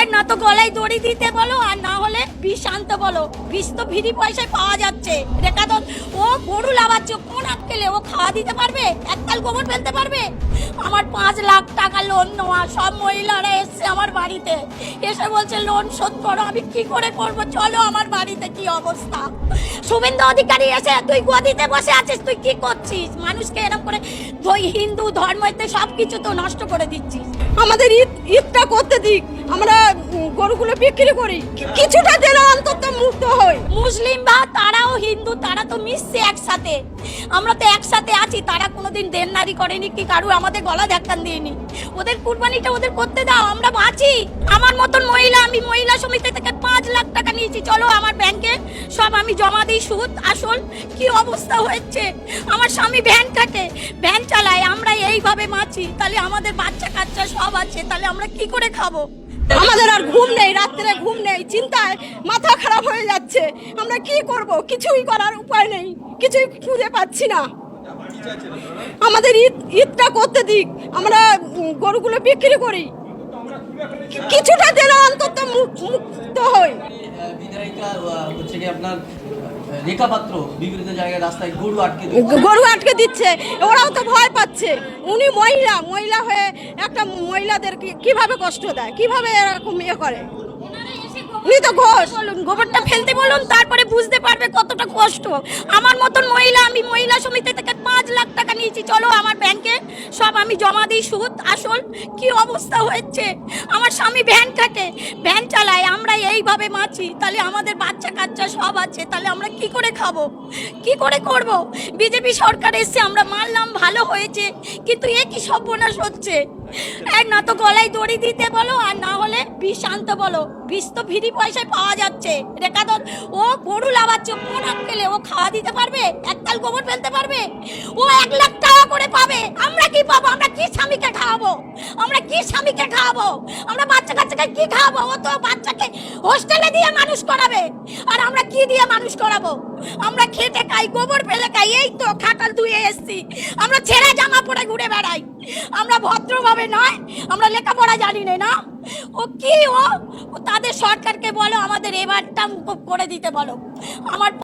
এক না তো গলায় দড়ি দিতে বলো, আর না হলে বিষ আনতে বলো। বিষ তো ফ্রি পয়সায় পাওয়া যাচ্ছে। রেখা তো ও গরু লাভাচ্ছে, কোন আটকেলে ও খাওয়া দিতে পারবে? এককাল গোবর ফেলতে পারবে? আমার 5 লাখ টাকা লোন নেওয়া, সব মহিলারা এসছে আমার বাড়িতে, এসে বলছে লোন শোধ করো। আমি কি করে করবো? চলো আমার বাড়িতে কি অবস্থা। শুভেন্দু অধিকারী এসে তুই গদিতে বসে আছিস, তুই কি করছিস? মানুষকে এরকম করে হিন্দু ধর্মতে সবকিছু তো নষ্ট করে দিচ্ছিস। আমাদের ঈদটা করতে দিক, আমরা গরুগুলো বিক্রি করি, কিছুটা যেন অন্তত মুক্ত হই। মুসলিম বা তারাও হিন্দু, তারা তো মিশছে একসাথে, আমরা তো একসাথে আছি। তারা কোনোদিন দেননারি করেনি কি কারু আমাদের গলা ধাক্কান দিইনি। ওদের কুরবানিটা ওদের করতে দাও, আমরা বাঁচি। আমার মতন মহিলা, আমি মহিলা সমিতি থেকে 5 লাখ টাকা নিয়েছি, চলো আমার ব্যাংকে সব আমি জমা দিই, সুদ আসল। কি অবস্থা হয়েছে, আমার স্বামী ভ্যান কাটে, ভ্যান চালায়, আমরা এইভাবে বাঁচি। তাহলে আমাদের বাচ্চা কাচ্চা সব আছে, তাহলে আমরা কি করে খাবো? আমাদের আর ঘুম নেই, রাত্রে ঘুম নেই, চিন্তায় মাথা খারাপ হয়ে যাচ্ছে। আমরা কি করব? কিছুই করার উপায় নেই, কিছুই খুঁজে পাচ্ছি না। আমাদের ঈদটা করতে দিক, আমরা গরুগুলো বিক্রি করি, কিছুটা যেন অন্তত মুক্ত হই। বিধায়িকা হচ্ছে কি আপনার রেখা পাত্র বিভিন্ন জায়গায় রাস্তায় গরু আটকে দিচ্ছে, ওরাও তো ভয় পাচ্ছে। উনি মহিলা হয়ে একটা মহিলাদের কিভাবে কষ্ট দেয়, কিভাবে এরকম করে। উনি তো ঘোষ, গোবরটা ফেলতে বলুন, তারপরে বুঝতে পারবে কতটা কষ্ট। আমার মতন মহিলা, আমি মহিলা সমিতি থেকে 5 লাখ টাকা নিয়েছি, চলো আমার ব্যাংকে সব আমি জমা দিই, সুদ আসল। কি অবস্থা হয়েছে, আমার স্বামী ভ্যান কাটে, ভ্যান চালায়, আমরা এইভাবে বাঁচি। তাহলে আমাদের বাচ্চা কাচ্চা সব আছে, তাহলে আমরা কি করে খাবো, কি করে করব? বিজেপি সরকার এসছে, আমরা মানলাম, ভালো হয়েছে, কিন্তু এ কি সর্বনাশ হচ্ছে। এক না তো গলায় দড়ি দিতে বলো, আর না হলে বিষ আনতে বলো। বিষ তো ফ্রি পয়সায় পাওয়া যাচ্ছে। রেখা তো ও গরু লাভাচ্ছে, কোন আটকেলে ও খাওয়া দিতে পারবে? এককাল গোবর ফেলতে পারবে? ও 1 লাখ টাকা করে পাবে, আমরা কি পাবো? আমরা কি স্বামীকে খাওয়াবো? আমরা কি স্বামীকে খাওয়াবো? আমরা বাচ্চা কাচ্চাকে কি খাওয়াবো? ও তো বাচ্চাকে হোস্টেলে দিয়ে মানুষ করাবে, আর আমরা কি দিয়ে মানুষ করাবো? আমরা খেটে খাই, গোবর ফেলে খাই, এই তো খাটাল ধুয়ে এসছি। আমরা ছেঁড়া জামা পরে ঘুরে বেড়াই, আমরা ভদ্রভাবে নয়, আমরা লেখাপড়া জানি না। ও কি ও তাদের সরকারকে বলো আমাদের এবারটা মুকুব করে দিতে বলো। আমার